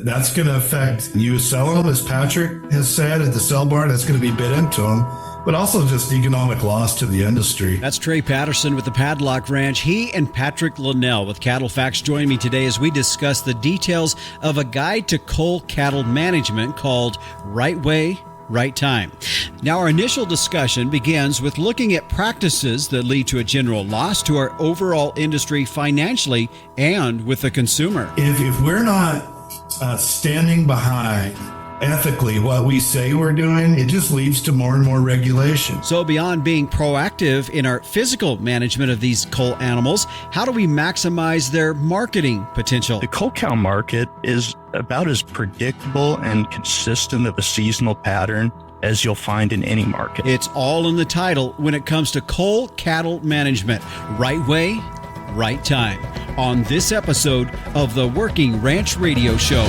That's going to affect you selling them, as Patrick has said at the sell barn. That's going to be bid into them, but also just economic loss to the industry. That's Trey Patterson with the Padlock Ranch. He and Patrick Linnell with CattleFax join me today as we discuss the details of a guide to Cull Cattle Management called Right Way, Right Time. Now, our initial discussion begins with looking at practices that lead to a general loss to our overall industry financially and with the consumer. If we're not standing behind ethically what we say we're doing, it just leads to more and more regulation. So beyond being proactive in our physical management of these cull animals, how do we maximize their marketing potential? The cull cow market is about as predictable and consistent of a seasonal pattern as you'll find in any market. It's all in the title when it comes to Cull Cattle Management. Right way, right time. On this episode of the Working Ranch Radio Show.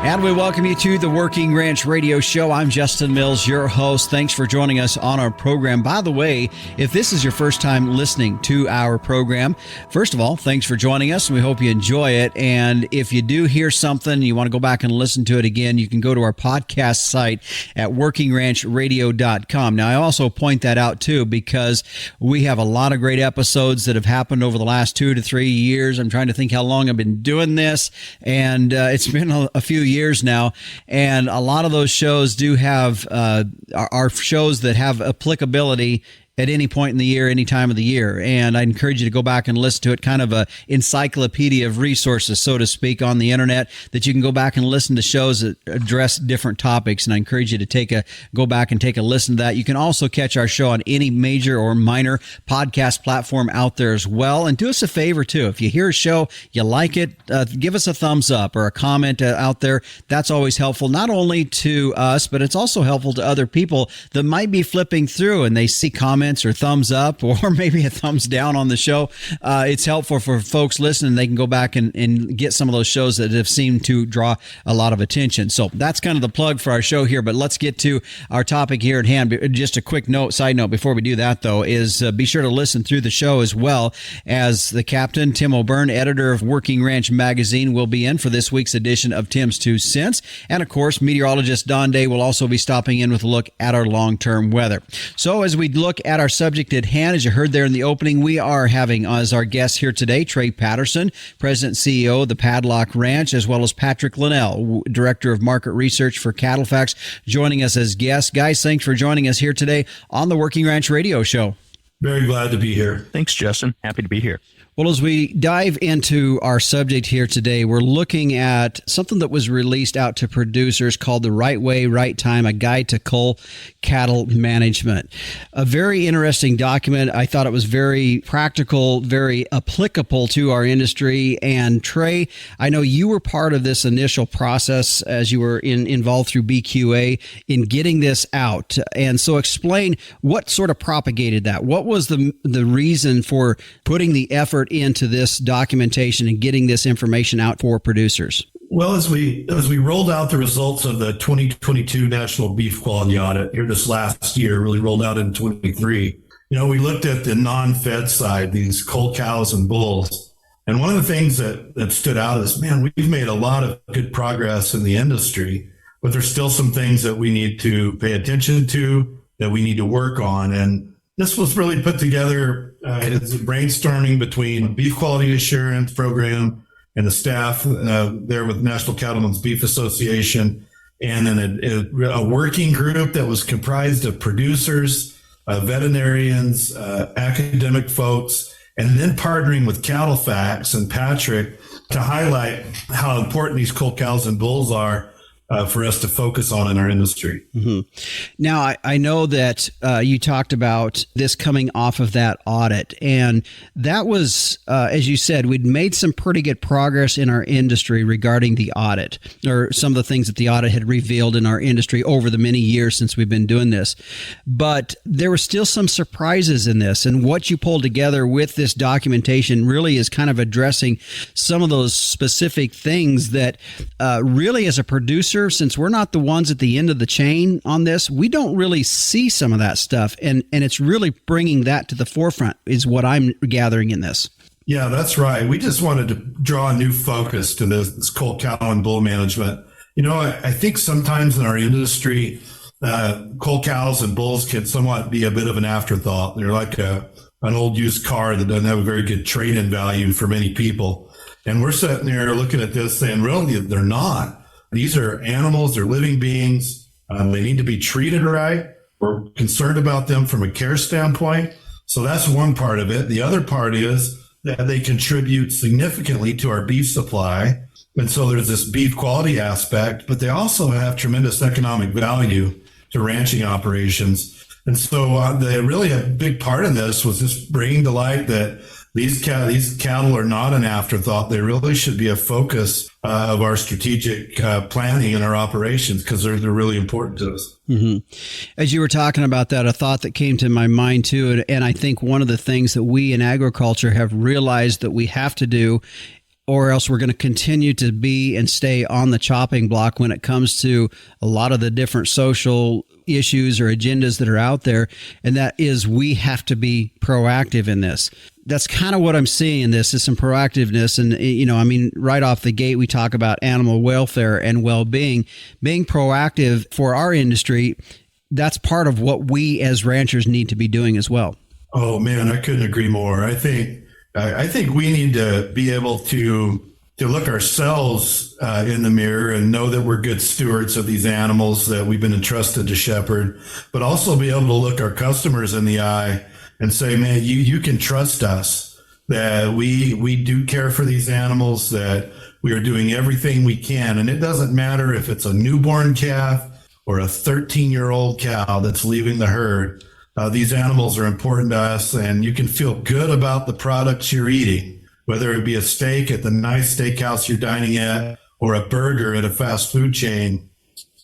And we welcome you to the Working Ranch Radio Show. I'm Justin Mills, your host. Thanks for joining us on our program. By the way, if this is your first time listening to our program, first of all, thanks for joining us, and we hope you enjoy it. And if you do hear something, you want to go back and listen to it again, you can go to our podcast site at workingranchradio.com. Now, I also point that out, too, because we have a lot of great episodes that have happened over the last 2 to 3 years. I'm trying to think how long I've been doing this, and it's been a few years now, and a lot of those shows do have are shows that have applicability at any point in the year, any time of the year. And I encourage you to go back and listen to it, kind of a encyclopedia of resources, so to speak, on the internet, that you can go back and listen to shows that address different topics. And I encourage you to go back and take a listen to that. You can also catch our show on any major or minor podcast platform out there as well. And do us a favor, too. If you hear a show, you like it, give us a thumbs up or a comment out there. That's always helpful, not only to us, but it's also helpful to other people that might be flipping through and they see comments or thumbs up or maybe a thumbs down on the show. It's helpful for folks listening. They can go back and get some of those shows that have seemed to draw a lot of attention. So that's kind of the plug for our show here, but let's get to our topic here at hand. Just a quick side note before we do that, though, is be sure to listen through the show as well as the captain, Tim O'Byrne, editor of Working Ranch Magazine, will be in for this week's edition of Tim's 2 Cents. And of course, meteorologist Don Day will also be stopping in with a look at our long-term weather. So as we look at our subject at hand, as you heard there in the opening, we are having as our guest here today, Trey Patterson, President and CEO of the Padlock Ranch, as well as Patrick Linnell, Director of Market Research for CattleFax, joining us as guests. Guys, thanks for joining us here today on the Working Ranch Radio Show. Very glad to be here. Thanks, Justin. Happy to be here. Well, as we dive into our subject here today, we're looking at something that was released out to producers called The Right Way, Right Time, a guide to cull cattle management. A very interesting document. I thought it was very practical, very applicable to our industry. And Trey, I know you were part of this initial process as you were involved through BQA in getting this out. And so explain what sort of propagated that. What was the reason for putting the effort into this documentation and getting this information out for producers? Well, as we rolled out the results of the 2022 National Beef Quality Audit here this last year, really rolled out in 23, we looked at the non-fed side, these cull cows and bulls. And one of the things that stood out is, man, we've made a lot of good progress in the industry, but there's still some things that we need to pay attention to, that we need to work on. And this was really put together as a brainstorming between Beef Quality Assurance Program and the staff there with National Cattlemen's Beef Association, and then a working group that was comprised of producers, veterinarians, academic folks, and then partnering with CattleFax and Patrick to highlight how important these cull cows and bulls are for us to focus on in our industry. Mm-hmm. Now, I know that you talked about this coming off of that audit, and that was, as you said, we'd made some pretty good progress in our industry regarding the audit, or some of the things that the audit had revealed in our industry over the many years since we've been doing this. But there were still some surprises in this, and what you pulled together with this documentation really is kind of addressing some of those specific things that really, as a producer, since we're not the ones at the end of the chain on this, we don't really see some of that stuff. And it's really bringing that to the forefront is what I'm gathering in this. Yeah, that's right. We just wanted to draw a new focus to this cull cattle and bull management. I think sometimes in our industry, cull cows and bulls can somewhat be a bit of an afterthought. They're like an old used car that doesn't have a very good trade-in value for many people. And we're sitting there looking at this saying, really, they're not. These are animals, they're living beings. They need to be treated right. We're concerned about them from a care standpoint. So that's one part of it. The other part is that they contribute significantly to our beef supply. And so there's this beef quality aspect, but they also have tremendous economic value to ranching operations. And so really a big part of this was just bringing to light that these cattle are not an afterthought. They really should be a focus of our strategic planning in our operations because they're really important to us. Mm-hmm. As you were talking about that, a thought that came to my mind too, and I think one of the things that we in agriculture have realized that we have to do, or else we're going to continue to be and stay on the chopping block when it comes to a lot of the different social issues or agendas that are out there, and that is we have to be proactive in this. That's kind of what I'm seeing in this, is some proactiveness. And, right off the gate, we talk about animal welfare and well-being. Being proactive for our industry, that's part of what we as ranchers need to be doing as well. Oh, man, I couldn't agree more. I think we need to be able to look ourselves in the mirror and know that we're good stewards of these animals that we've been entrusted to shepherd, but also be able to look our customers in the eye and say, man, you can trust us that we do care for these animals, that we are doing everything we can. And it doesn't matter if it's a newborn calf or a 13-year-old cow that's leaving the herd. These animals are important to us, and you can feel good about the products you're eating, whether it be a steak at the nice steakhouse you're dining at or a burger at a fast food chain,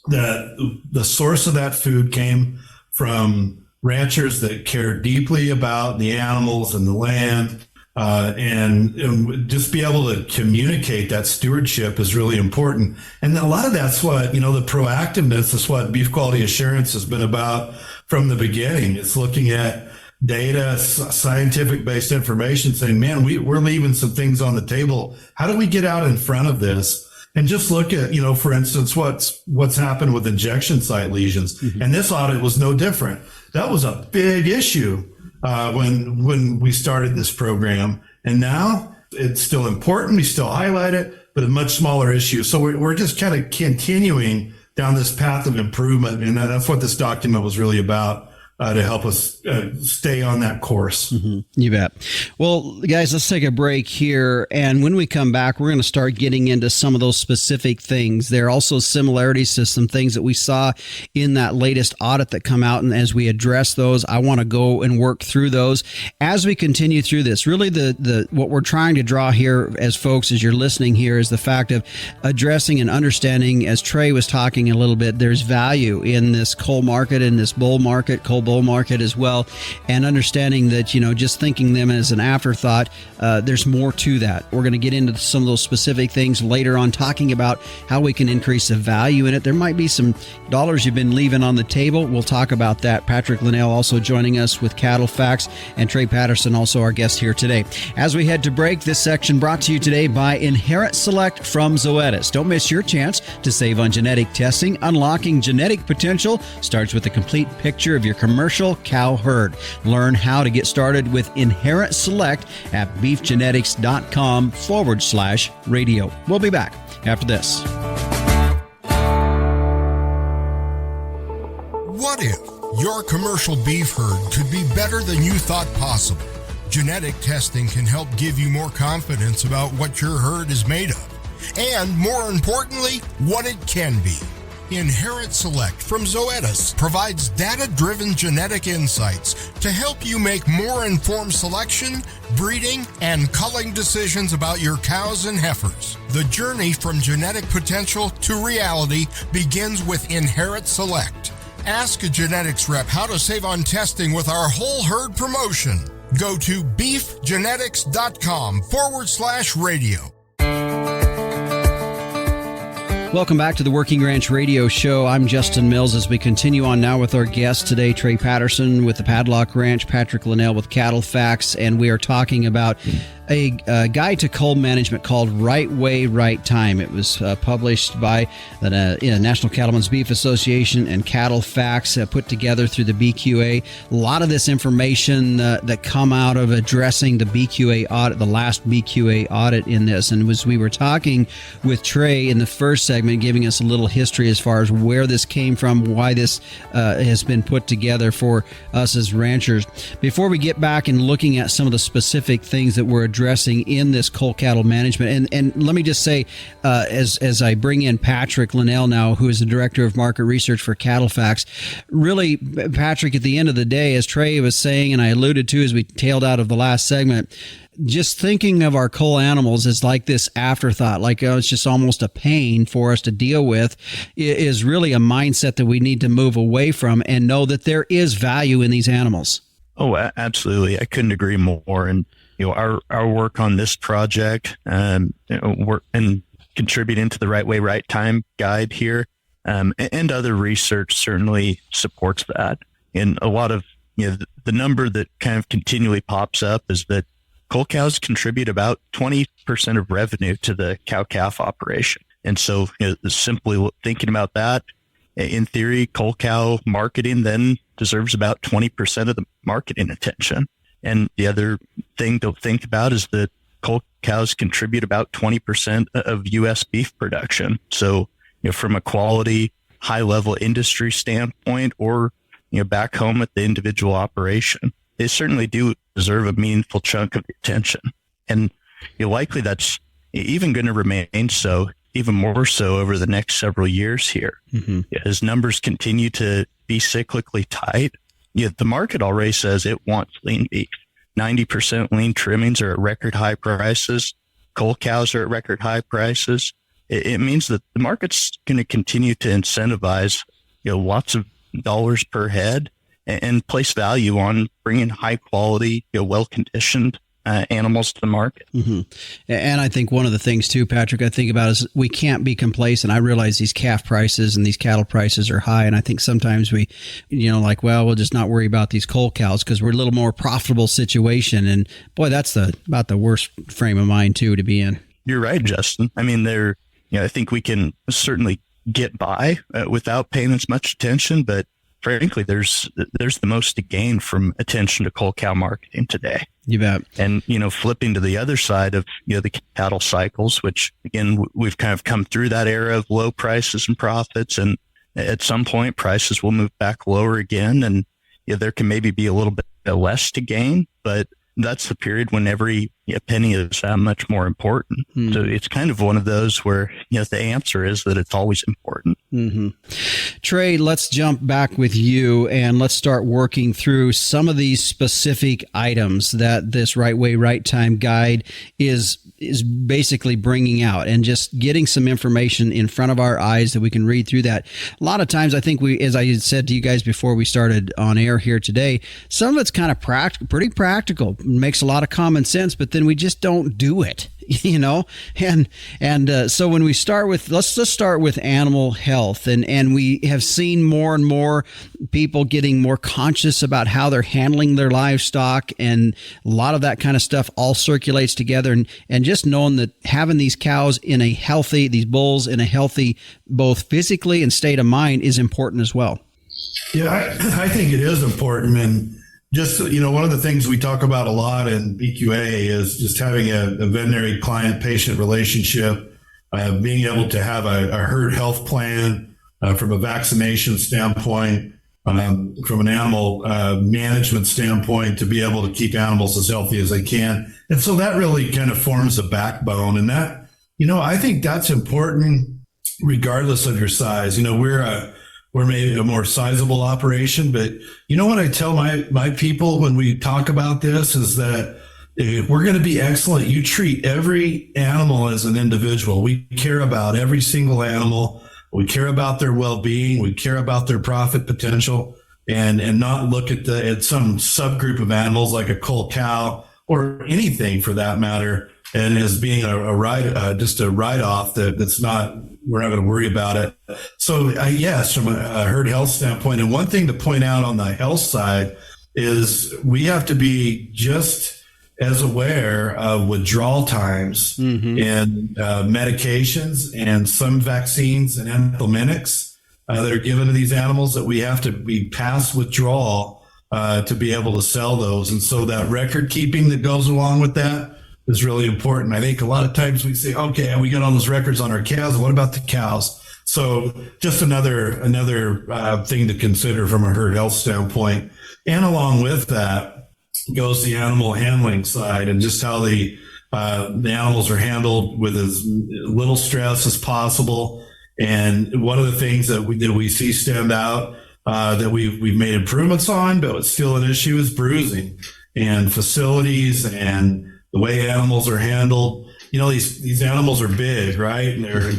that the source of that food came from ranchers that care deeply about the animals and the land, and just be able to communicate that stewardship is really important. And a lot of that's what, the proactiveness is what beef quality assurance has been about from the beginning. It's looking at data, scientific based information, saying, man, we're leaving some things on the table. How do we get out in front of this? And just look at, for instance, what's happened with injection site lesions. Mm-hmm. And this audit was no different. That was a big issue when we started this program. And now it's still important. We still highlight it, but a much smaller issue. So we're just kind of continuing down this path of improvement. And that's what this document was really about. To help us stay on that course. Mm-hmm. You bet. Well, guys, let's take a break here. And when we come back, we're going to start getting into some of those specific things. There are also similarities to some things that we saw in that latest audit that come out. And as we address those, I want to go and work through those as we continue through this. Really, the what we're trying to draw here as folks, as you're listening here, is the fact of addressing and understanding, as Trey was talking a little bit, there's value in this cull market, in this bull market, cull bull market as well, and understanding that, just thinking them as an afterthought, there's more to that. We're going to get into some of those specific things later on, talking about how we can increase the value in it. There might be some dollars you've been leaving on the table. We'll talk about that. Patrick Linnell also joining us with CattleFax, and Trey Patterson also our guest here today. As we head to break, this section brought to you today by Inherent Select from Zoetis. Don't miss your chance to save on genetic testing. Unlocking genetic potential starts with a complete picture of your commercial cow herd. Learn how to get started with Inherent Select at beefgenetics.com/radio. We'll be back after this. What if your commercial beef herd could be better than you thought possible? Genetic testing can help give you more confidence about what your herd is made of, and more importantly, what it can be. Inherit Select from Zoetis provides data-driven genetic insights to help you make more informed selection, breeding, and culling decisions about your cows and heifers. The journey from genetic potential to reality begins with Inherit Select. Ask a genetics rep how to save on testing with our whole herd promotion. Go to beefgenetics.com/radio. Welcome back to the Working Ranch Radio Show. I'm Justin Mills as we continue on now with our guest today, Trey Patterson with the Padlock Ranch, Patrick Linnell with CattleFax, and we are talking about a guide to cull management called Right Way, Right Time. It was published by the National Cattlemen's Beef Association and CattleFax, put together through the BQA. A lot of this information that come out of addressing the BQA audit, the last BQA audit in this. And as we were talking with Trey in the first segment, giving us a little history as far as where this came from, why this has been put together for us as ranchers. Before we get back and looking at some of the specific things that we're addressing in this Cull Cattle Management. And let me just say, as I bring in Patrick Linnell now, who is the Director of Market Research for CattleFax, really, Patrick, at the end of the day, as Trey was saying, and I alluded to as we tailed out of the last segment, just thinking of our cull animals as like this afterthought, like it's just almost a pain for us to deal with, is really a mindset that we need to move away from and know that there is value in these animals. Oh, absolutely. I couldn't agree more. And our work on this project, work and contributing to the Right Way, Right Time guide here, and other research certainly supports that. And a lot of, the number that kind of continually pops up is that cull cows contribute about 20% of revenue to the cow-calf operation. And so simply thinking about that, in theory, cull cow marketing then deserves about 20% of the marketing attention. And the other thing to think about is that cull cows contribute about 20% of U.S. beef production. So, from a quality, high-level industry standpoint, or back home at the individual operation, they certainly do deserve a meaningful chunk of the attention. And likely that's even going to remain so, even more so over the next several years here. Mm-hmm. As numbers continue to be cyclically tight, the market already says it wants lean beef. 90% lean trimmings are at record high prices. Cull cows are at record high prices. It means that the market's going to continue to incentivize, lots of dollars per head and place value on bringing high quality, well-conditioned animals to the market. Mm-hmm. And I think one of the things too, Patrick, I think about is we can't be complacent. I realize these calf prices and these cattle prices are high. And I think sometimes we, we'll just not worry about these cull cows because we're a little more profitable situation. And boy, that's about the worst frame of mind too to be in. You're right, Justin. I mean, I think we can certainly get by without paying as much attention, but frankly, there's the most to gain from attention to cull cow marketing today. You bet. And, flipping to the other side of, the cattle cycles, which again, we've kind of come through that era of low prices and profits. And at some point prices will move back lower again. And there can maybe be a little bit less to gain, but that's the period when every penny is that much more important. Mm-hmm. So it's kind of one of those where, the answer is that it's always important. Mm-hmm. Trey, let's jump back with you and let's start working through some of these specific items that this Right Way, Right Time guide is basically bringing out and just getting some information in front of our eyes that we can read through that. A lot of times I think as I said to you guys before we started on air here today, some of it's kind of pretty practical, makes a lot of common sense, but then we just don't do it. So when we start with, let's just start with animal health, and we have seen more and more people getting more conscious about how they're handling their livestock, and a lot of that kind of stuff all circulates together, and just knowing that having these cows these bulls in a healthy, both physically and state of mind is important as well. Yeah, I think it is important. And just, one of the things we talk about a lot in BQA is just having a veterinary client-patient relationship, being able to have a herd health plan from a vaccination standpoint, from an animal management standpoint, to be able to keep animals as healthy as they can. And so that really kind of forms the backbone. And that, I think that's important regardless of your size. We're maybe a more sizable operation, but you know what I tell my people when we talk about this is that if we're going to be excellent, you treat every animal as an individual. We care about every single animal. We care about their well-being. We care about their profit potential, and not look at some subgroup of animals like a cull cow or anything for that matter, and as being just a write-off that's not. We're not going to worry about it. So yes, from a herd health standpoint, and one thing to point out on the health side is we have to be just as aware of withdrawal times and medications and some vaccines and anthelmintics that are given to these animals, that we have to be past withdrawal to be able to sell those. And so that record keeping that goes along with that is really important. I think a lot of times we say, okay, we got all those records on our cows. What about the cows? So just another thing to consider from a herd health standpoint. And along with that goes the animal handling side, and just how the animals are handled with as little stress as possible. And one of the things that we see stand out that we've made improvements on, but it's still an issue, is bruising and facilities and the way animals are handled. These animals are big, right? And they're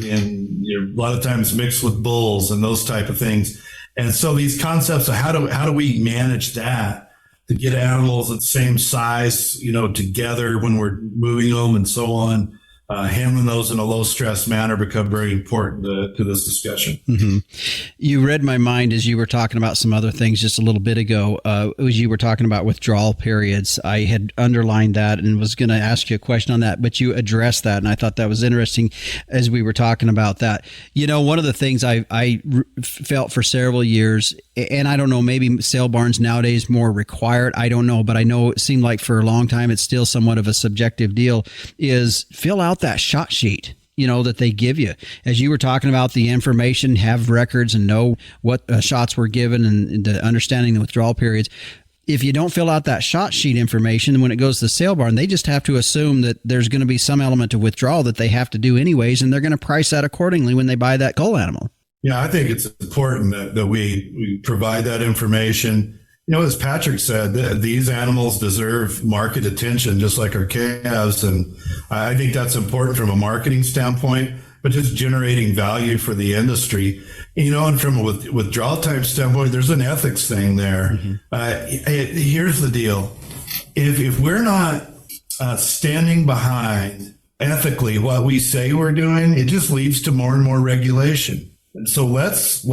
a lot of times mixed with bulls and those type of things. And so these concepts of how do we manage that to get animals at the same size, together when we're moving them and so on, handling those in a low stress manner become very important to this discussion. Mm-hmm. You read my mind as you were talking about some other things just a little bit ago. As you were talking about withdrawal periods, I had underlined that and was going to ask you a question on that, but you addressed that, and I thought that was interesting as we were talking about that. One of the things I felt for several years, and I don't know, maybe sale barns nowadays more required, I don't know, but I know it seemed like for a long time it's still somewhat of a subjective deal, is fill out that shot sheet, that they give you. As you were talking about the information, have records and know what shots were given and understanding the withdrawal periods. If you don't fill out that shot sheet information, when it goes to the sale barn, they just have to assume that there's going to be some element of withdrawal that they have to do anyways, and they're going to price that accordingly when they buy that cull animal. Yeah, I think it's important that we provide that information. As Patrick said, these animals deserve market attention just like our calves. And I think that's important from a marketing standpoint, but just generating value for the industry. And from a withdrawal time standpoint, there's an ethics thing there. Mm-hmm. Here's the deal. If we're not standing behind ethically what we say we're doing, it just leads to more and more regulation. And so let's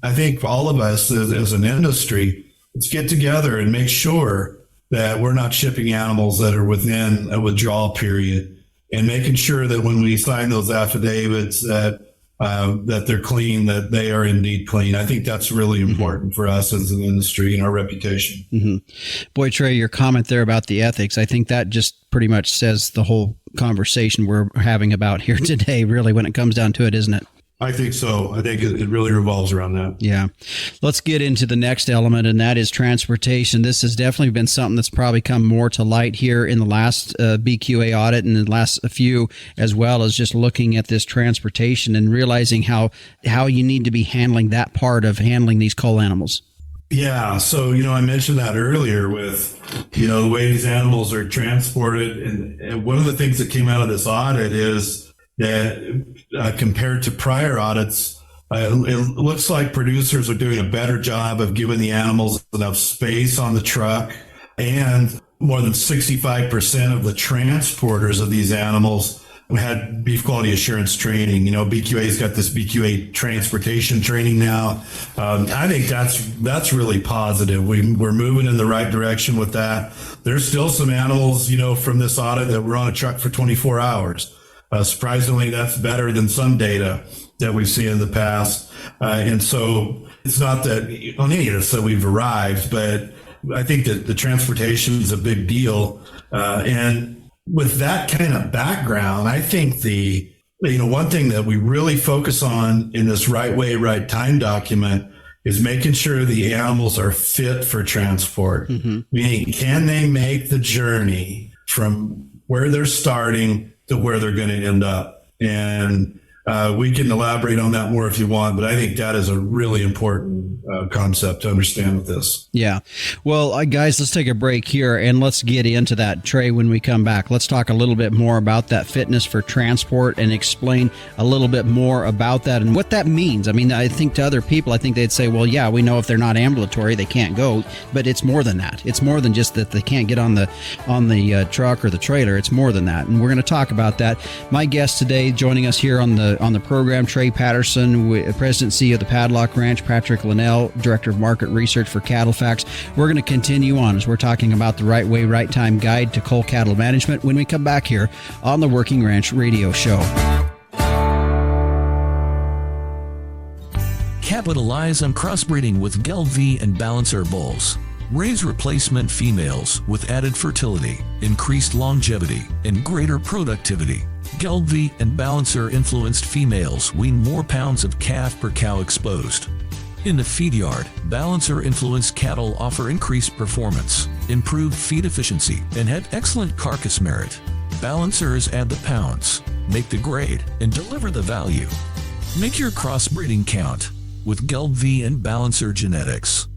I think all of us as an industry, let's get together and make sure that we're not shipping animals that are within a withdrawal period, and making sure that when we sign those affidavits that they're clean, that they are indeed clean. I think that's really important for us as an industry and our reputation. Mm-hmm. Boy, Trey, your comment there about the ethics, I think that just pretty much says the whole conversation we're having about here today, really, when it comes down to it, isn't it? I think so. I think it really revolves around that. Yeah. Let's get into the next element, and that is transportation. This has definitely been something that's probably come more to light here in the last BQA audit and the last few, as well as just looking at this transportation and realizing how you need to be handling that part of handling these cull animals. Yeah. So, I mentioned that earlier with, the way these animals are transported. And one of the things that came out of this audit is that compared to prior audits, it looks like producers are doing a better job of giving the animals enough space on the truck, and more than 65% of the transporters of these animals had beef quality assurance training. BQA's got this BQA transportation training now. I think that's really positive. We're moving in the right direction with that. There's still some animals, from this audit that were on a truck for 24 hours. Surprisingly, that's better than some data that we've seen in the past. And so it's not that on any of this that we've arrived, but I think that the transportation is a big deal. And with that kind of background, I think one thing that we really focus on in this right way, right time document is making sure the animals are fit for transport. Mm-hmm. Meaning, can they make the journey from where they're starting to where they're going to end up? And We can elaborate on that more if you want, but I think that is a really important concept to understand with this. Yeah. Well, guys, let's take a break here and let's get into that, Trey, when we come back. Let's talk a little bit more about that fitness for transport and explain a little bit more about that and what that means. I mean, I think to other people, I think they'd say, well, yeah, we know if they're not ambulatory, they can't go, but it's more than that. It's more than just that they can't get on the truck or the trailer. It's more than that. And we're going to talk about that. My guest today joining us here on the program, Trey Patterson, President and CEO of the Padlock Ranch, Patrick Linnell, Director of Market Research for CattleFax. We're going to continue on as we're talking about the right way, right time guide to Cull Cattle Management when we come back here on the Working Ranch Radio Show. Capitalize on crossbreeding with Geld V and Balancer bulls. Raise replacement females with added fertility, increased longevity, and greater productivity. Geld V and Balancer influenced females wean more pounds of calf per cow exposed. In the feed yard, Balancer influenced cattle offer increased performance, improved feed efficiency, and have excellent carcass merit. Balancers add the pounds, make the grade, and deliver the value. Make your crossbreeding count with Geld V and Balancer genetics.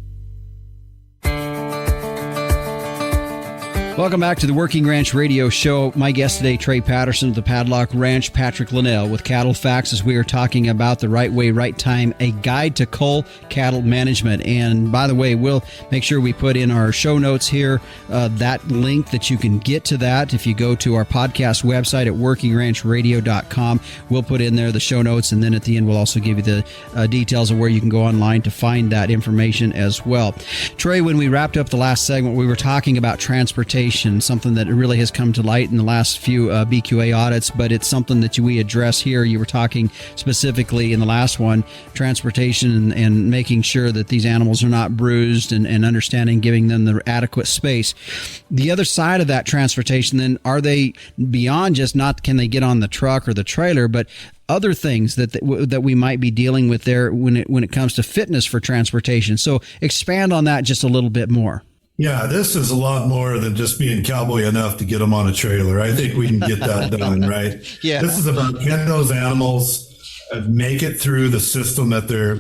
Welcome back to the Working Ranch Radio Show. My guest today, Trey Patterson of the Padlock Ranch, Patrick Linnell with CattleFax, as we are talking about the right way, right time, a guide to Cull Cattle Management. And by the way, we'll make sure we put in our show notes here that link that you can get to that. If you go to our podcast website at workingranchradio.com, we'll put in there the show notes. And then at the end, we'll also give you the details of where you can go online to find that information as well. Trey, when we wrapped up the last segment, we were talking about transportation, something that really has come to light in the last few BQA audits, but it's something that we address here. You were talking specifically in the last one, transportation and making sure that these animals are not bruised and understanding, giving them the adequate space. The other side of that transportation, then, are they beyond just not can they get on the truck or the trailer, but other things that we might be dealing with there when it comes to fitness for transportation? So expand on that just a little bit more. Yeah, this is a lot more than just being cowboy enough to get them on a trailer. I think we can get that done, right? Yeah. This is about can those animals make it through the system that they're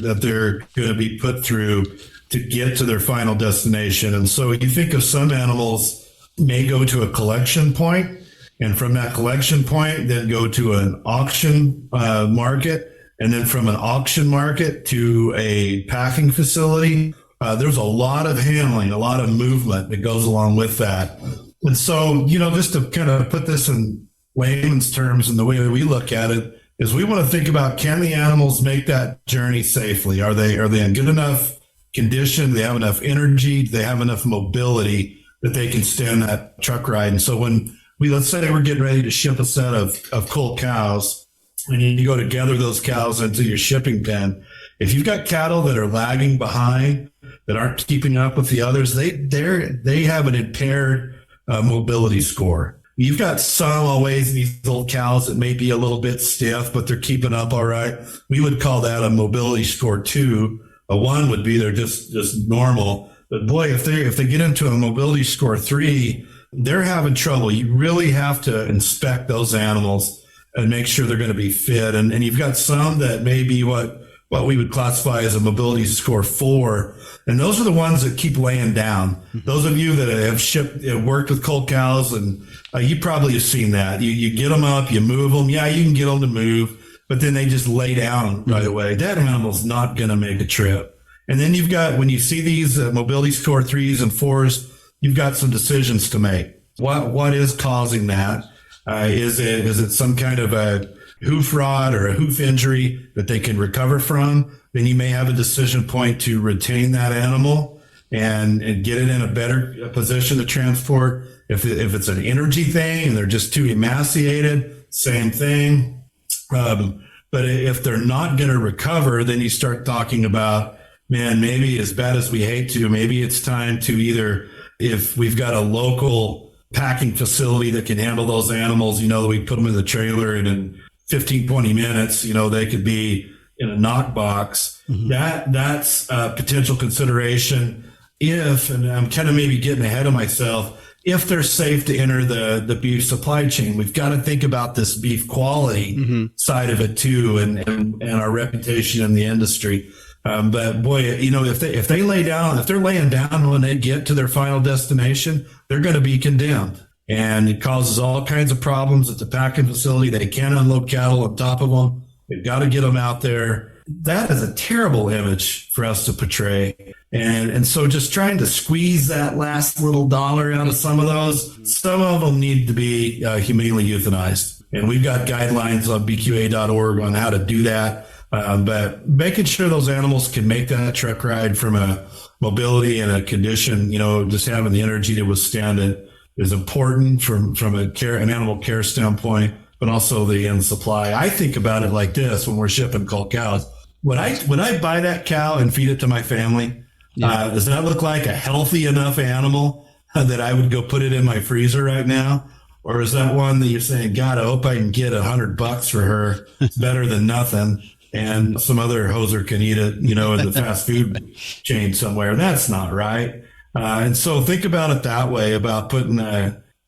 going to be put through to get to their final destination. And so you think of some animals may go to a collection point, and from that collection point, then go to an auction market, and then from an auction market to a packing facility. There's a lot of handling, a lot of movement that goes along with that. And so, just to kind of put this in layman's terms and the way we look at it is we want to think about, can the animals make that journey safely? Are they in good enough condition? Do they have enough energy? Do they have enough mobility that they can stand that truck ride? And so when let's say we're getting ready to ship a set of cull cows, and you go to gather those cows into your shipping pen, if you've got cattle that are lagging behind, that aren't keeping up with the others, they have an impaired mobility score. You've got some always these old cows that may be a little bit stiff, but they're keeping up all right. We would call that a mobility score 2. A 1 would be they're just normal. But boy, if they get into a mobility score 3, they're having trouble. You really have to inspect those animals and make sure they're going to be fit. And you've got some that may be what we would classify as a mobility score 4. And those are the ones that keep laying down. Those of you that have worked with cull cows, and you probably have seen that. You get them up, you move them. Yeah, you can get them to move, but then they just lay down right away. That animal's not going to make a trip. And then you've got, when you see these mobility score 3s and 4s, you've got some decisions to make. What is causing that? Is it some kind of a hoof rot or a hoof injury that they can recover from? Then you may have a decision point to retain that animal and get it in a better position to transport. If it's an energy thing and they're just too emaciated, same thing. But if they're not going to recover, then you start talking about, man, maybe as bad as we hate to, maybe it's time to either, if we've got a local packing facility that can handle those animals, we put them in the trailer and in 15, 20 minutes, they could be in a knock box. Mm-hmm. That's a potential consideration. And I'm kind of maybe getting ahead of myself, if they're safe to enter the beef supply chain. We've got to think about this beef quality side of it too, and our reputation in the industry. But boy, if they lay down, if they're laying down when they get to their final destination, they're going to be condemned. And it causes all kinds of problems at the packing facility. They can't unload cattle on top of them. They've got to get them out there. That is a terrible image for us to portray. And so just trying to squeeze that last little dollar out of some of them need to be humanely euthanized. And we've got guidelines on bqa.org on how to do that. But making sure those animals can make that truck ride from a mobility and a condition, just having the energy to withstand it is important from an animal care standpoint, but also the end supply. I think about it like this when we're shipping cull cows. When I buy that cow and feed it to my family, does that look like a healthy enough animal that I would go put it in my freezer right now? Or is that one that you're saying, God, I hope I can get $100 for her. It's better than nothing. And some other hoser can eat it, in the fast food chain somewhere. That's not right. And so think about it that way, about putting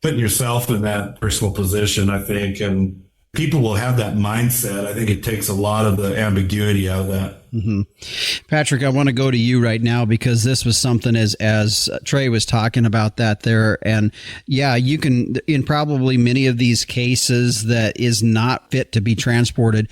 yourself in that personal position, I think, and people will have that mindset. I think it takes a lot of the ambiguity out of that. Mm-hmm. Patrick, I want to go to you right now because this was something as Trey was talking about that there. And yeah, you can, in probably many of these cases that is not fit to be transported,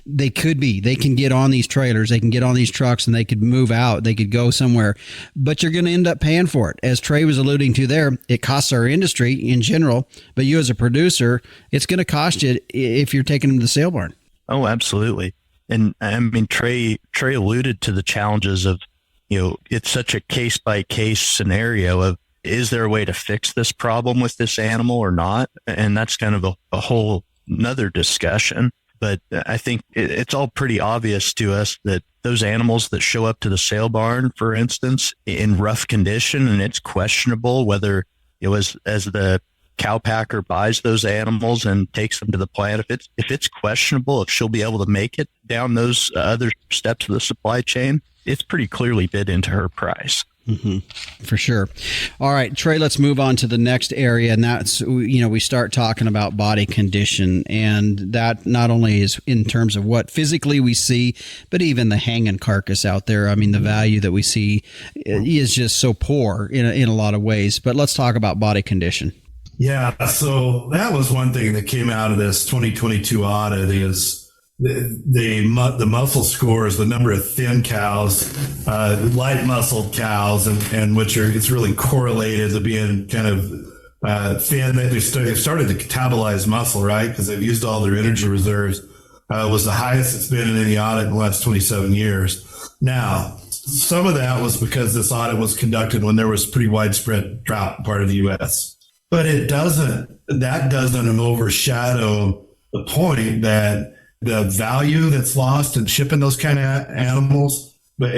they can get on these trailers, they can get on these trucks and they could move out, they could go somewhere, but you're going to end up paying for it. As Trey was alluding to there, it costs our industry in general, but you as a producer, it's going to cost you if you're taking them to the sale barn. Oh, absolutely. And I mean, Trey alluded to the challenges of, it's such a case by case scenario of, is there a way to fix this problem with this animal or not? And that's kind of a whole nother discussion. But I think it's all pretty obvious to us that those animals that show up to the sale barn, for instance, in rough condition, and it's questionable whether it was as the cow packer buys those animals and takes them to the plant. If it's questionable, if she'll be able to make it down those other steps of the supply chain, it's pretty clearly bid into her price. Mm-hmm. For sure. All right, Trey, let's move on to the next area. And that's, we start talking about body condition. And that not only is in terms of what physically we see, but even the hanging carcass out there. I mean, the value that we see is just so poor in a lot of ways. But let's talk about body condition. Yeah, so that was one thing that came out of this 2022 audit is the muscle scores, the number of thin cows, light muscled cows, and it's really correlated to being kind of thin. They started to catabolize muscle, right? Because they've used all their energy reserves. Was the highest it's been in any audit in the last 27 years. Now, some of that was because this audit was conducted when there was pretty widespread drought in part of the U.S. But that doesn't overshadow the point that the value that's lost in shipping those kind of animals, but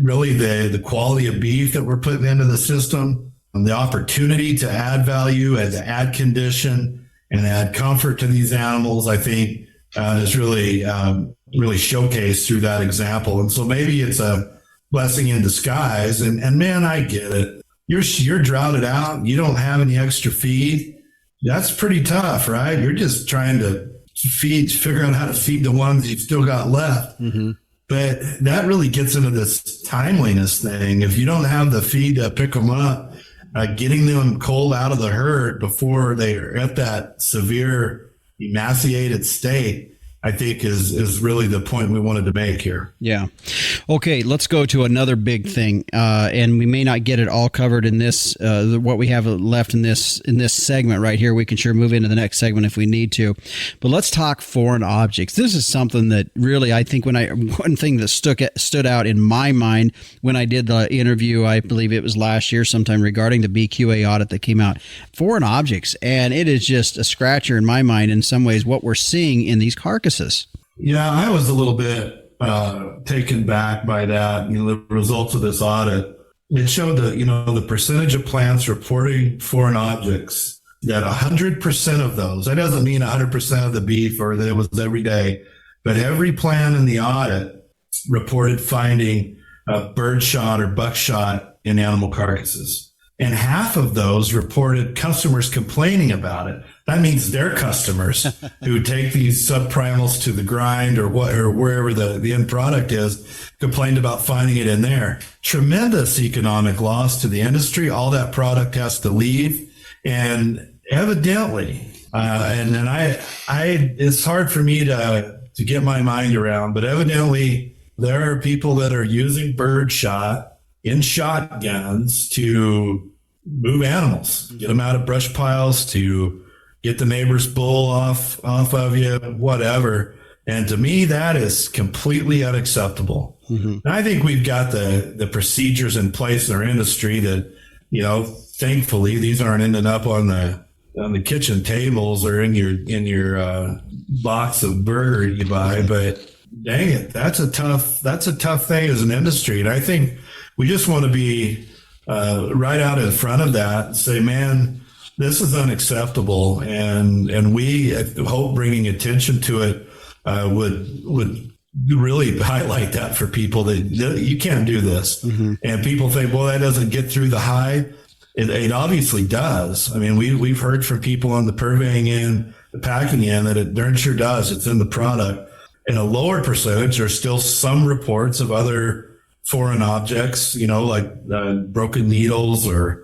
really the quality of beef that we're putting into the system, and the opportunity to add value and to add condition and add comfort to these animals, I think is really showcased through that example. And so maybe it's a blessing in disguise. And man, I get it. You're droughted out. You don't have any extra feed. That's pretty tough, right? You're just trying to figure out how to feed the ones you've still got left. Mm-hmm. But that really gets into this timeliness thing. If you don't have the feed to pick them up, getting them cold out of the herd before they are at that severe emaciated state, I think is really the point we wanted to make here. Yeah. Okay, let's go to another big thing, and we may not get it all covered in this. What we have left in this segment right here, we can sure move into the next segment if we need to. But let's talk foreign objects. This is something that really, I think, one thing that stood out in my mind when I did the interview, I believe it was last year sometime, regarding the BQA audit that came out. Foreign objects, and it is just a scratcher in my mind in some ways what we're seeing in these carcasses. Yeah, I was a little bit taken back by that. The results of this audit. It showed the percentage of plants reporting foreign objects. That 100% of those. That doesn't mean 100% of the beef or that it was every day, but every plant in the audit reported finding birdshot or buckshot in animal carcasses. And half of those reported customers complaining about it. That means their customers who take these subprimals to the grind or wherever the end product is, complained about finding it in there. Tremendous economic loss to the industry. All that product has to leave. And evidently, and I it's hard for me to get my mind around, but evidently there are people that are using bird shot in shotguns to move animals, get them out of brush piles, to get the neighbor's bull off of you, whatever. And to me, that is completely unacceptable. And I think we've got the procedures in place in our industry that, thankfully these aren't ending up on the kitchen tables or in your box of burger you buy. But dang it, that's a tough thing as an industry. And I think we just want to be right out in front of that and say, man, this is unacceptable. And we hope bringing attention to it would really highlight that for people that you can't do this. And people think, well, that doesn't get through the hide. It obviously does. I mean, we've heard from people on the purveying end, the packing end, that it darn sure does. It's in the product. In a lower percentage, there's still some reports of other foreign objects, like broken needles or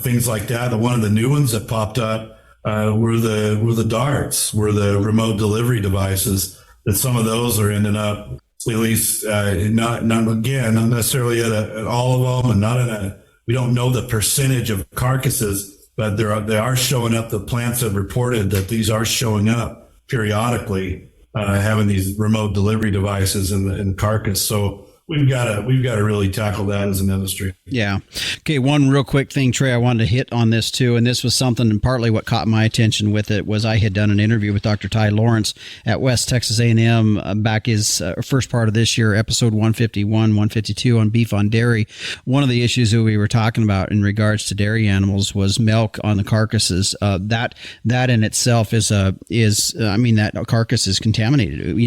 things like that. And one of the new ones that popped up were the darts, were the remote delivery devices. That some of those are ending up, at least not necessarily at all of them, and we don't know the percentage of carcasses, but they are showing up. The plants have reported that these are showing up periodically, having these remote delivery devices in the carcass. So we've got to really tackle that as an industry. Yeah. Okay. One real quick thing, Trey, I wanted to hit on this too. And this was something, and partly what caught my attention with it was I had done an interview with Dr. Ty Lawrence at West Texas A&M back his first part of this year, episode 151, 152 on beef on dairy. One of the issues that we were talking about in regards to dairy animals was milk on the carcasses. That in itself that carcass is contaminated,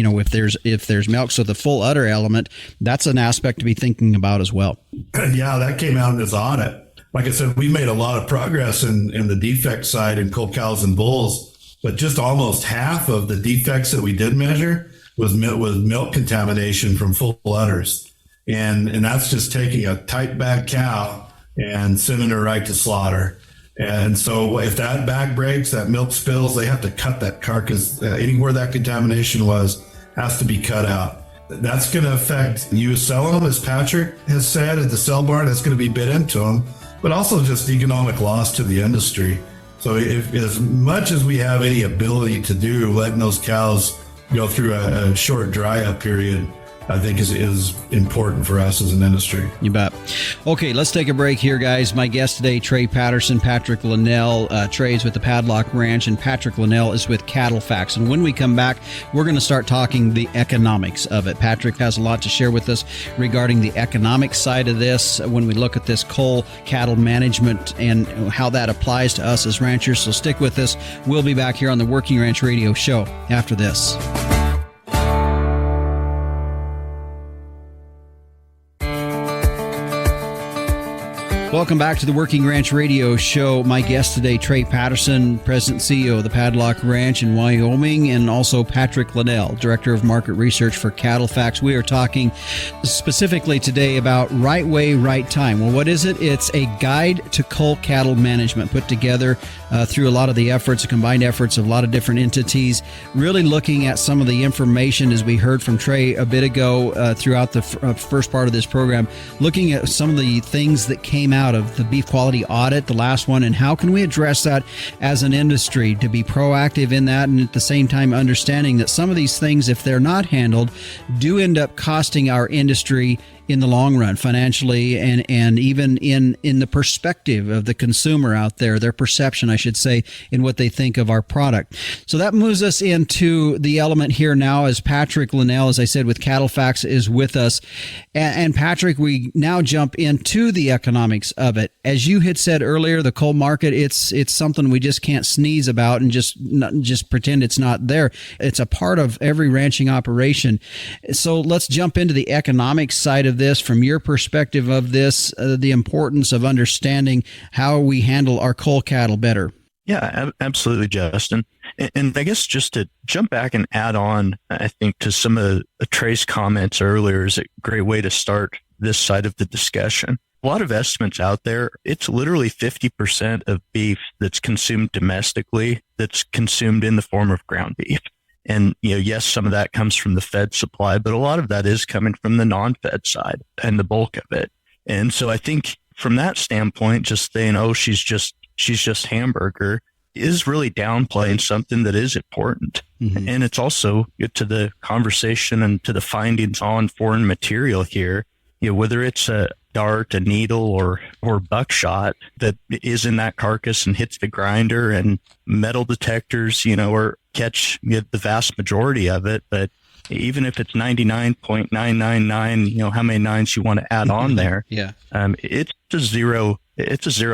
if there's milk. So the full udder element, that's an aspect to be thinking about as well. Yeah, that came out in this audit. Like I said, we made a lot of progress in the defect side in cull cows and bulls, but just almost half of the defects that we did measure was milk contamination from full udders. And that's just taking a tight back cow and sending her right to slaughter. And so if that back breaks, that milk spills, they have to cut that carcass. Anywhere that contamination has to be cut out. That's going to affect you sell them, as Patrick has said, at the sell barn. That's going to be bid into them, but also just economic loss to the industry. So if, as much as we have any ability to do, letting those cows go through a short dry up period, I think is important for us as an industry. You bet. Okay, let's take a break here, guys. My guest today, Trey Patterson, Patrick Linnell. Trey is with the Padlock Ranch, and Patrick Linnell is with CattleFax. And when we come back, we're going to start talking the economics of it. Patrick has a lot to share with us regarding the economic side of this when we look at this Cull Cattle Management and how that applies to us as ranchers. So stick with us. We'll be back here on the Working Ranch Radio Show after this. Welcome back to the Working Ranch Radio Show. My guest today, Trey Patterson, President and CEO of the Padlock Ranch in Wyoming, and also Patrick Linnell, Director of Market Research for CattleFax. We are talking specifically today about right way, right time. Well, what is it? It's a guide to cull cattle management put together through a lot of the efforts, combined efforts of a lot of different entities, really looking at some of the information, as we heard from Trey a bit ago throughout the first part of this program, looking at some of the things that came out of the beef quality audit, the last one, and how can we address that as an industry to be proactive in that, and at the same time understanding that some of these things, if they're not handled, do end up costing our industry in the long run, financially, and even in the perspective of the consumer out there, their perception, I should say, in what they think of our product. So that moves us into the element here now, as Patrick Linnell, as I said, with CattleFax, is with us. And Patrick, we now jump into the economics of it. As you had said earlier, the coal market, it's something we just can't sneeze about and just pretend it's not there. It's a part of every ranching operation. So let's jump into the economic side of of this, from your perspective of this, the importance of understanding how we handle our cull cattle better? Yeah, absolutely, Justin. And I guess just to jump back and add on, I think to some of Trey's comments earlier is a great way to start this side of the discussion. A lot of estimates out there, it's literally 50% of beef that's consumed domestically that's consumed in the form of ground beef. And, yes, some of that comes from the fed supply, but a lot of that is coming from the non-fed side and the bulk of it. And so I think from that standpoint, just saying, oh, she's just hamburger is really downplaying something that is important. Mm-hmm. And it's also to the conversation and to the findings on foreign material here, whether it's a dart, a needle, or buckshot that is in that carcass and hits the grinder, and metal detectors, or catch the vast majority of it. But even if it's 99.999, how many nines you want to add on there, it's a zero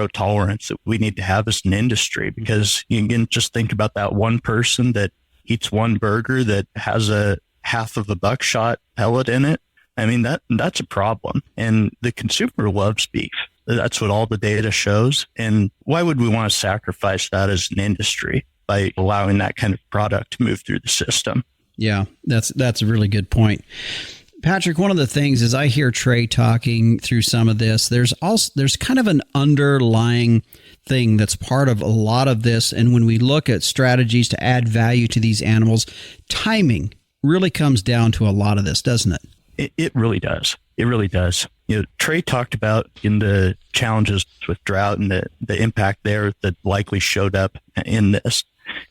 tolerance that we need to have as an industry, because you can just think about that one person that eats one burger that has a half of a buckshot pellet in it. I mean, that's a problem. And the consumer loves beef. That's what all the data shows. And why would we want to sacrifice that as an industry by allowing that kind of product to move through the system? Yeah, that's a really good point. Patrick, one of the things is I hear Trey talking through some of this, there's kind of an underlying thing that's part of a lot of this. And when we look at strategies to add value to these animals, timing really comes down to a lot of this, doesn't it? It really does. It really does. Trey talked about in the challenges with drought and the impact there that likely showed up in this.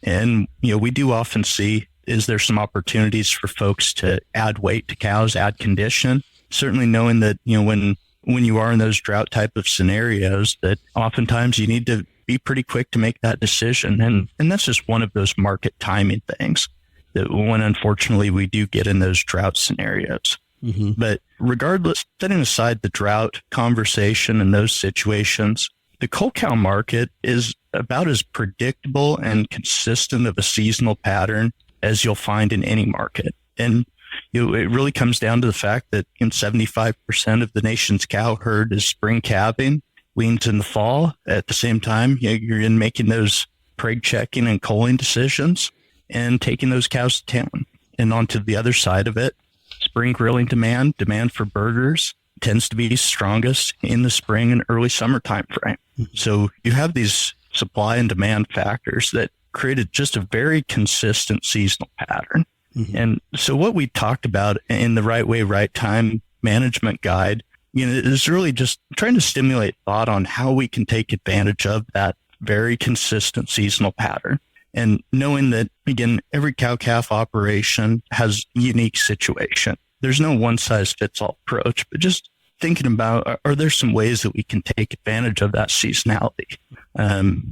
And, we do often see, is there some opportunities for folks to add weight to cows, add condition? Certainly knowing that, when you are in those drought type of scenarios, that oftentimes you need to be pretty quick to make that decision. And that's just one of those market timing things that when unfortunately we do get in those drought scenarios. Mm-hmm. But regardless, setting aside the drought conversation and those situations, the cull cow market is about as predictable and consistent of a seasonal pattern as you'll find in any market. And it really comes down to the fact that 75% of the nation's cow herd is spring calving, weans in the fall. At the same time, you're in making those preg checking and culling decisions and taking those cows to town. And onto the other side of it, spring grilling demand for burgers tends to be strongest in the spring and early summer time frame. So you have these supply and demand factors that created just a very consistent seasonal pattern. Mm-hmm. And so what we talked about in the Right Way, Right Time management guide, is really just trying to stimulate thought on how we can take advantage of that very consistent seasonal pattern. And knowing that, again, every cow-calf operation has a unique situation. There's no one-size-fits-all approach, but just thinking about, are there some ways that we can take advantage of that seasonality?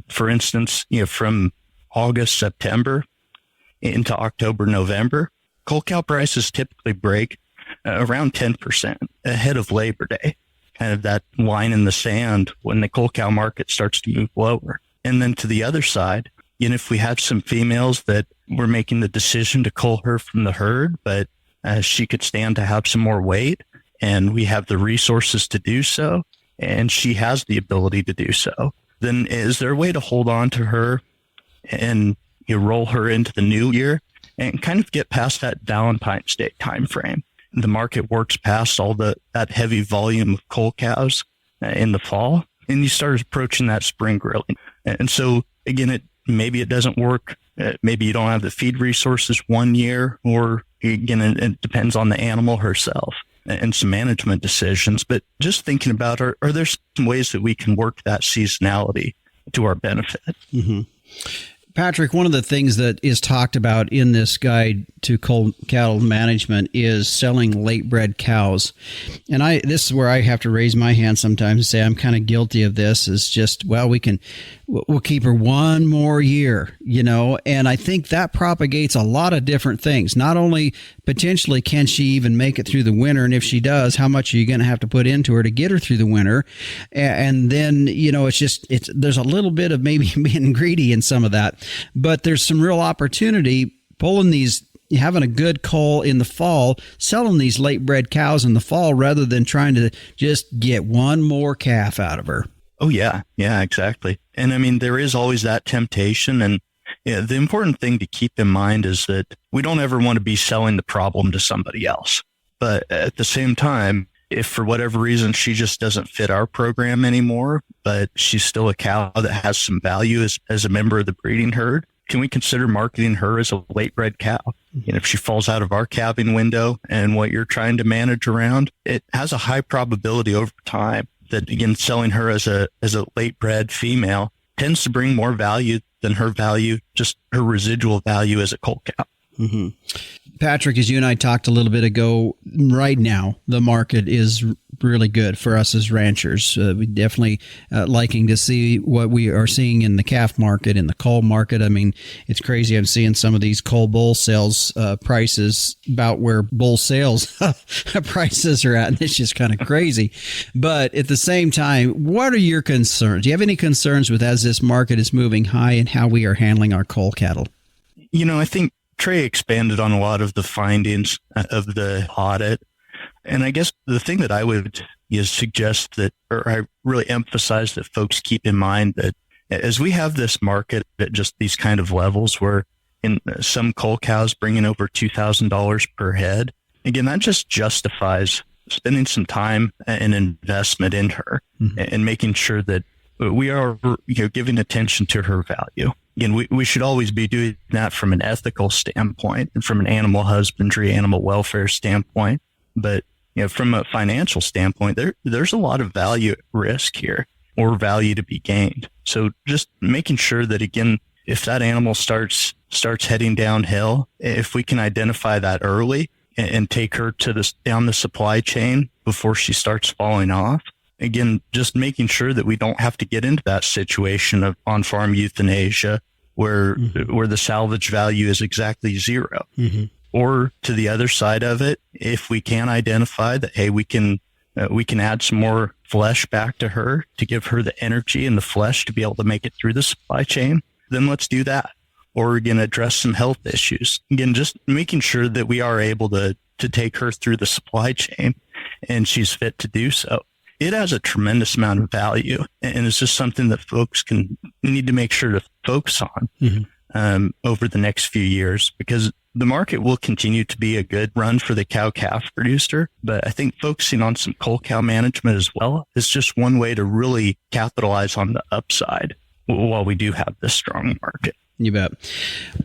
For instance, from August, September into October, November, cull cow prices typically break around 10% ahead of Labor Day, kind of that line in the sand when the cull cow market starts to move lower. And then to the other side, if we have some females that we're making the decision to cull her from the herd, but she could stand to have some more weight and we have the resources to do so, and she has the ability to do so, then is there a way to hold on to her and roll her into the new year and kind of get past that Valentine's Day time frame? The market works past all that heavy volume of cull cows in the fall, and you start approaching that spring grilling. And so, again, maybe it doesn't work. Maybe you don't have the feed resources one year, or again, it depends on the animal herself and some management decisions. But just thinking about, are there some ways that we can work that seasonality to our benefit? Mm-hmm. Patrick, one of the things that is talked about in this guide to Cull Cattle Management is selling late-bred cows. And this is where I have to raise my hand sometimes and say I'm kind of guilty of this. Is just, well, we'll keep her one more year, and I think that propagates a lot of different things. Not only potentially can she even make it through the winter, and if she does, how much are you going to have to put into her to get her through the winter? And then, there's a little bit of maybe being greedy in some of that, but there's some real opportunity pulling these having a good cull in the fall, selling these late bred cows in the fall rather than trying to just get one more calf out of her. Oh, yeah. Yeah, exactly. And I mean, there is always that temptation. And the important thing to keep in mind is that we don't ever want to be selling the problem to somebody else. But at the same time, if for whatever reason she just doesn't fit our program anymore, but she's still a cow that has some value as a member of the breeding herd, can we consider marketing her as a late bred cow? And if she falls out of our calving window and what you're trying to manage around, it has a high probability over time that, again, selling her as a late bred female tends to bring more value than her value, just her residual value as a cull cow. Mm-hmm. Patrick, as you and I talked a little bit ago, right now the market is really good for us as ranchers. We definitely liking to see what we are seeing in the calf market, in the cull market. I mean, it's crazy. I'm seeing some of these cull bull sales prices about where bull sales prices are at, and it's just kind of crazy. But at the same time, what are your concerns? Do you have any concerns with as this market is moving high and how we are handling our cull cattle? I think Trey expanded on a lot of the findings of the audit. And I guess the thing that I would suggest that, or I really emphasize that folks keep in mind that as we have this market at just these kind of levels where in some cull cows bringing over $2,000 per head, again, that just justifies spending some time and investment in her and making sure that we are giving attention to her value. Again, we should always be doing that from an ethical standpoint and from an animal husbandry, animal welfare standpoint. But from a financial standpoint, there's a lot of value at risk here or value to be gained. So just making sure that, again, if that animal starts heading downhill, if we can identify that early and take her down the supply chain before she starts falling off. Again, just making sure that we don't have to get into that situation of on-farm euthanasia where the salvage value is exactly zero. Mm-hmm. Or to the other side of it, if we can identify that, hey, we can add some more flesh back to her to give her the energy and the flesh to be able to make it through the supply chain, then let's do that. Or again, address some health issues. Again, just making sure that we are able to take her through the supply chain and she's fit to do so. It has a tremendous amount of value, and it's just something that folks need to make sure to focus on over the next few years, because the market will continue to be a good run for the cow-calf producer. But I think focusing on some cull cow management as well is just one way to really capitalize on the upside while we do have this strong market. You bet.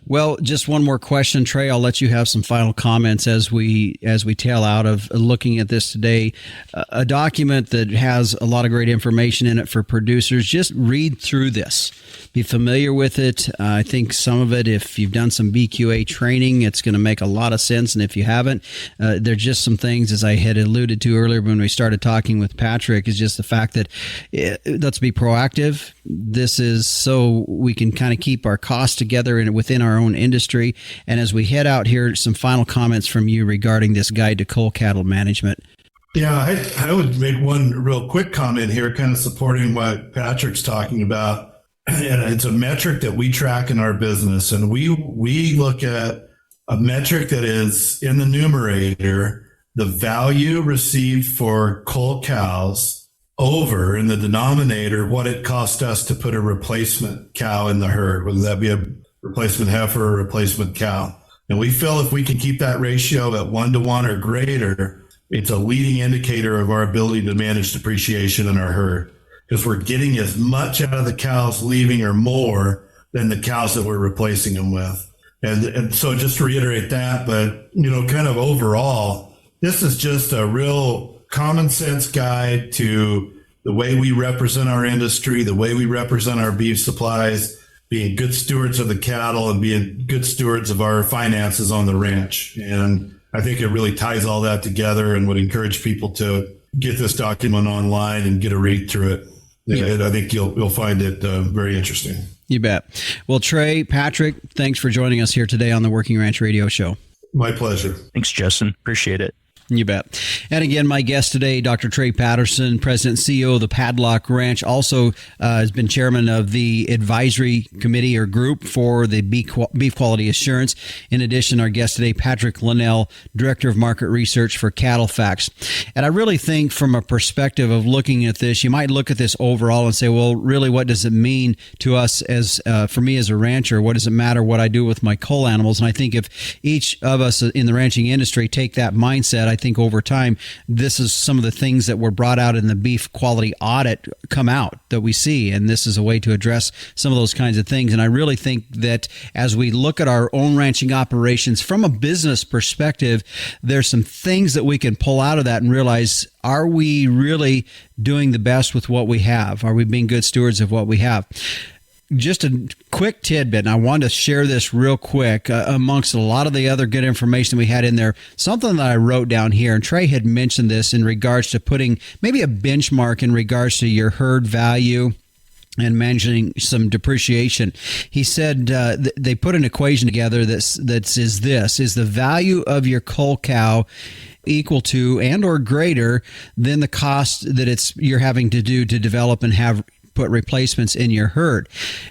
Well, just one more question, Trey. I'll let you have some final comments as we tail out of looking at this today. A document that has a lot of great information in it for producers. Just read through this. Be familiar with it. I think some of it, if you've done some BQA training, it's going to make a lot of sense. And if you haven't, there's just some things, as I had alluded to earlier when we started talking with Patrick, is just the fact that let's be proactive. This is so we can kind of keep our costs together and within our own industry. And as we head out here, some final comments from you regarding this guide to cull cattle management. Yeah, I would make one real quick comment here, kind of supporting what Patrick's talking about. And it's a metric that we track in our business. And we look at a metric that is in the numerator, the value received for cull cows, over in the denominator what it cost us to put a replacement cow in the herd, whether that be a replacement heifer or replacement cow. And we feel if we can keep that ratio at 1-to-1 or greater, it's a leading indicator of our ability to manage depreciation in our herd, because we're getting as much out of the cows leaving or more than the cows that we're replacing them with. And so just to reiterate that, but kind of overall, this is just a real common sense guide to the way we represent our industry, the way we represent our beef supplies, being good stewards of the cattle and being good stewards of our finances on the ranch. And I think it really ties all that together, and would encourage people to get this document online and get a read through it. Yeah. I think you'll find it very interesting. You bet. Well, Trey, Patrick, thanks for joining us here today on the Working Ranch Radio Show. My pleasure. Thanks, Justin. Appreciate it. You bet. And again, my guest today, Dr. Trey Patterson, President and CEO of the Padlock Ranch, also has been chairman of the advisory committee or group for the beef quality assurance. In addition, our guest today, Patrick Linnell, Director of Market Research for CattleFax. And I really think from a perspective of looking at this, you might look at this overall and say, well, really, what does it mean to us as, for me as a rancher? What does it matter what I do with my cull animals? And I think if each of us in the ranching industry take that mindset, I think over time, this is some of the things that were brought out in the beef quality audit come out that we see. And this is a way to address some of those kinds of things. And I really think that as we look at our own ranching operations from a business perspective, there's some things that we can pull out of that and realize, are we really doing the best with what we have? Are we being good stewards of what we have? Just a quick tidbit, and I wanted to share this real quick amongst a lot of the other good information we had in there. Something that I wrote down here, and Trey had mentioned this in regards to putting maybe a benchmark in regards to your herd value and managing some depreciation. He said they put an equation together is the value of your cull cow equal to and or greater than the cost that you're having to do to develop and have put replacements in your herd.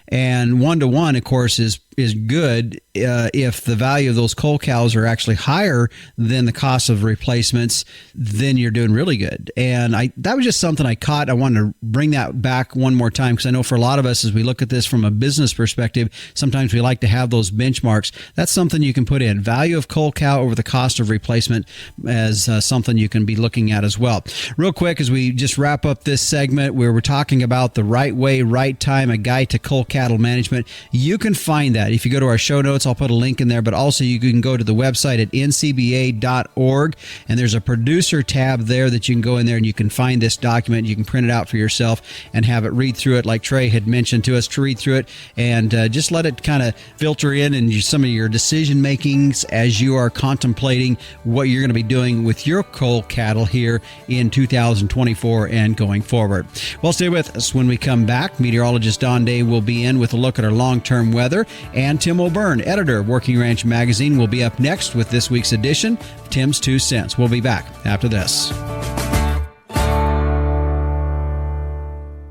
And 1-to-1, of course, is good if the value of those cull cows are actually higher than the cost of replacements, then you're doing really good. And that was just something I caught. I wanted to bring that back one more time because I know for a lot of us, as we look at this from a business perspective, sometimes we like to have those benchmarks. That's something you can put in. Value of cull cow over the cost of replacement as something you can be looking at as well. Real quick, as we just wrap up this segment where we're talking about the right way, right time, a guide to Cull Cattle Management, you can find that. If you go to our show notes, I'll put a link in there, but also you can go to the website at ncba.org, and there's a producer tab there that you can go in there and you can find this document. You can print it out for yourself and have it read through it like Trey had mentioned to us, to read through it and just let it kind of filter in some of your decision makings as you are contemplating what you're going to be doing with your cull cattle here in 2024 and going forward. Well, stay with us. When we come back, meteorologist Don Day will be in with a look at our long-term weather, and Tim O'Byrne, editor of Working Ranch Magazine, will be up next with this week's edition of Tim's 2 Cents. We'll be back after this.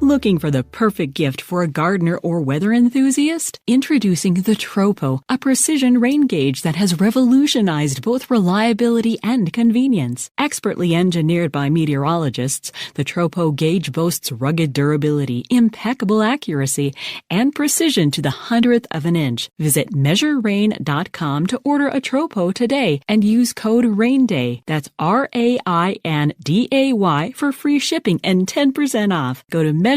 Looking for the perfect gift for a gardener or weather enthusiast? Introducing the Tropo, a precision rain gauge that has revolutionized both reliability and convenience. Expertly engineered by meteorologists, the Tropo gauge boasts rugged durability, impeccable accuracy, and precision to the 100th of an inch. Visit measurerain.com to order a Tropo today and use code RAINDAY. That's RAINDAY for free shipping and 10% off. Go to measurerain.com.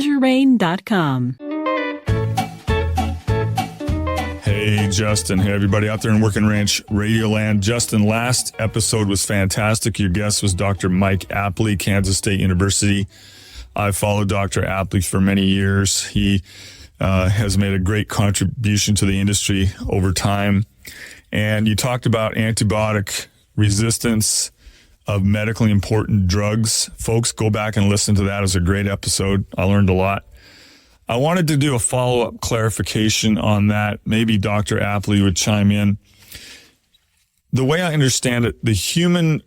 Hey, Justin. Hey, everybody out there in Working Ranch Radio Land. Justin, last episode was fantastic. Your guest was Dr. Mike Apley, Kansas State University. I followed Dr. Apley for many years. He has made a great contribution to the industry over time. And you talked about antibiotic resistance of medically important drugs. Folks, go back and listen to that. It was a great episode. I learned a lot. I wanted to do a follow-up clarification on that. Maybe Dr. Apley would chime in. The way I understand it, the human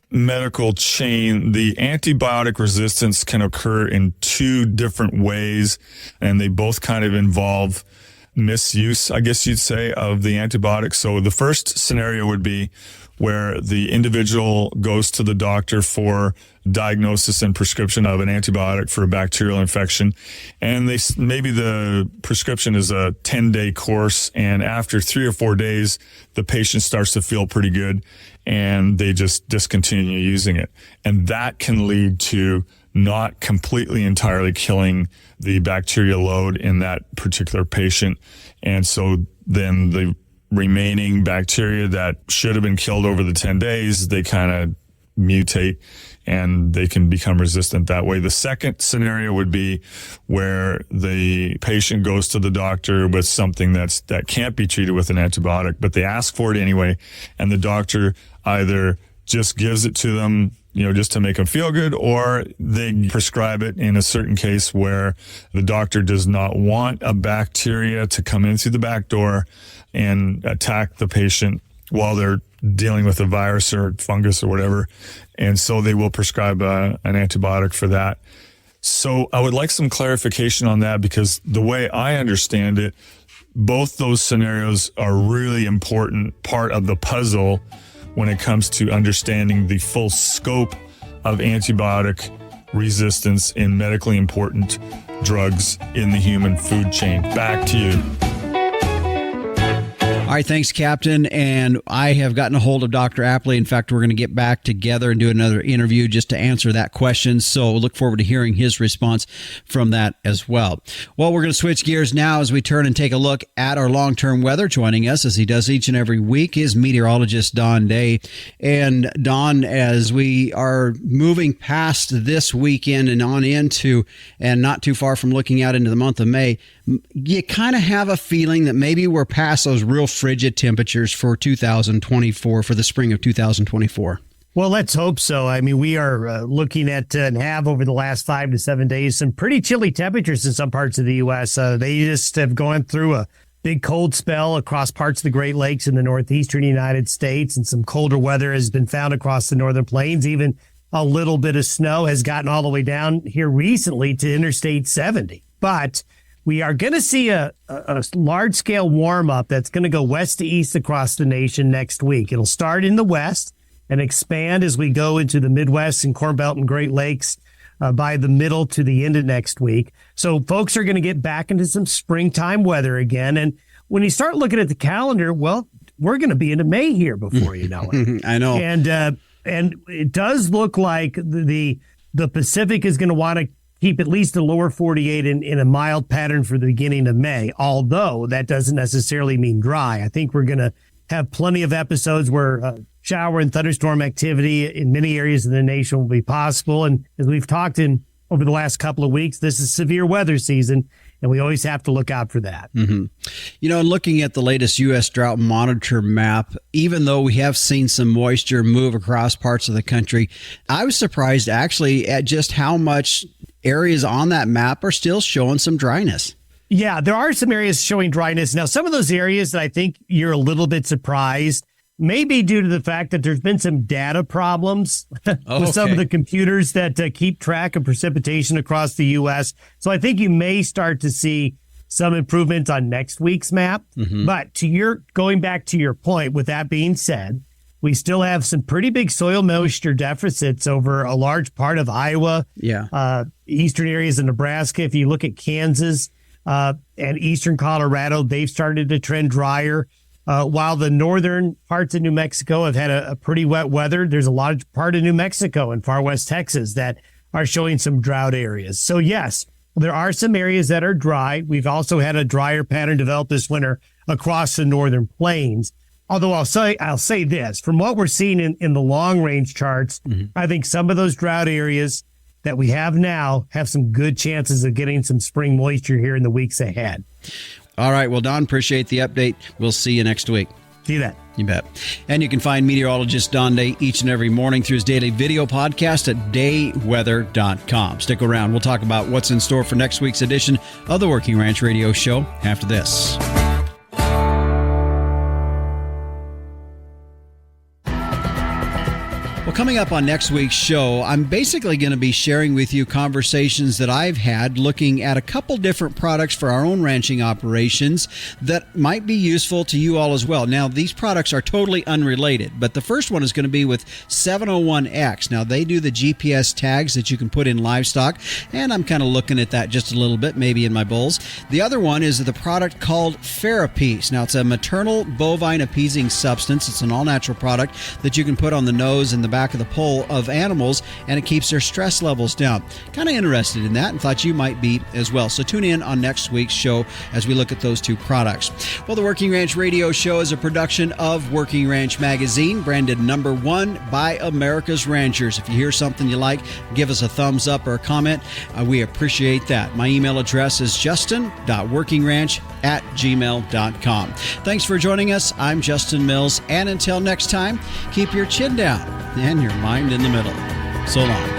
medical chain, the antibiotic resistance can occur in two different ways, and they both kind of involve misuse, I guess you'd say, of the antibiotic. So the first scenario would be where the individual goes to the doctor for diagnosis and prescription of an antibiotic for a bacterial infection. And maybe the prescription is a 10-day course. And after 3 or 4 days, the patient starts to feel pretty good and they just discontinue using it. And that can lead to not completely entirely killing the bacterial load in that particular patient. And so then the remaining bacteria that should have been killed over the 10 days, they kind of mutate and they can become resistant that way. The second scenario would be where the patient goes to the doctor with something that can't be treated with an antibiotic, but they ask for it anyway, and the doctor either just gives it to them, just to make them feel good, or they prescribe it in a certain case where the doctor does not want a bacteria to come in through the back door and attack the patient while they're dealing with a virus or fungus or whatever. And so they will prescribe an antibiotic for that. So I would like some clarification on that, because the way I understand it, both those scenarios are really important part of the puzzle when it comes to understanding the full scope of antibiotic resistance in medically important drugs in the human food chain. Back to you. All right, thanks, Captain. And I have gotten a hold of Dr. Apley. In fact, we're going to get back together and do another interview just to answer that question. So look forward to hearing his response from that as well. Well, we're going to switch gears now as we turn and take a look at our long-term weather. Joining us, as he does each and every week, is meteorologist Don Day. And Don, as we are moving past this weekend and on into, and not too far from looking out into the month of May, you kind of have a feeling that maybe we're past those real frigid temperatures for 2024, for the spring of 2024. Well, let's hope so. I mean, we are looking at and have over the last 5 to 7 days some pretty chilly temperatures in some parts of the U.S. They just have gone through a big cold spell across parts of the Great Lakes in the northeastern United States, and some colder weather has been found across the northern plains. Even a little bit of snow has gotten all the way down here recently to Interstate 70. But we are going to see a large-scale warm-up that's going to go west to east across the nation next week. It'll start in the west and expand as we go into the Midwest and Corn Belt and Great Lakes by the middle to the end of next week. So folks are going to get back into some springtime weather again. And when you start looking at the calendar, well, we're going to be into May here before you know it. I know. And it does look like the Pacific is going to want to keep at least the lower 48 in a mild pattern for the beginning of May, although that doesn't necessarily mean dry. I think we're going to have plenty of episodes where shower and thunderstorm activity in many areas of the nation will be possible. And as we've talked in over the last couple of weeks, this is severe weather season, and we always have to look out for that. Mm-hmm. You know, looking at the latest U.S. Drought Monitor map, even though we have seen some moisture move across parts of the country, I was surprised actually at just how much areas on that map are still showing some dryness. Yeah, there are some areas showing dryness. Now, some of those areas that I think you're a little bit surprised may be due to the fact that there's been some data problems with some of the computers that keep track of precipitation across the U.S. So I think you may start to see some improvements on next week's map. Mm-hmm. But going back to your point, with that being said, we still have some pretty big soil moisture deficits over a large part of Iowa, eastern areas of Nebraska. If you look at Kansas and eastern Colorado, they've started to trend drier. While the northern parts of New Mexico have had a pretty wet weather, there's a large part of New Mexico and far west Texas that are showing some drought areas. So yes, there are some areas that are dry. We've also had a drier pattern develop this winter across the northern plains. Although I'll say this, from what we're seeing in the long range charts, I think some of those drought areas that we have now have some good chances of getting some spring moisture here in the weeks ahead. All right. Well, Don, appreciate the update. We'll see you next week. See you then. You bet. And you can find meteorologist Don Day each and every morning through his daily video podcast at dayweather.com. Stick around. We'll talk about what's in store for next week's edition of the Working Ranch Radio Show after this. Well, coming up on next week's show, I'm basically going to be sharing with you conversations that I've had looking at a couple different products for our own ranching operations that might be useful to you all as well. Now, these products are totally unrelated, but the first one is going to be with 701X. Now, they do the GPS tags that you can put in livestock, and I'm kind of looking at that just a little bit, maybe in my bulls. The other one is the product called Ferropease. Now, it's a maternal bovine appeasing substance. It's an all-natural product that you can put on the nose and the back of the poll of animals, and it keeps their stress levels down. Kind of interested in that and thought you might be as well. So tune in on next week's show as we look at those two products. Well, the Working Ranch Radio Show is a production of Working Ranch Magazine, branded #1 by America's Ranchers. If you hear something you like, give us a thumbs up or a comment. We appreciate that. My email address is justin.workingranch@gmail.com. Thanks for joining us. I'm Justin Mills, and until next time, keep your chin down and your mind in the middle. So long.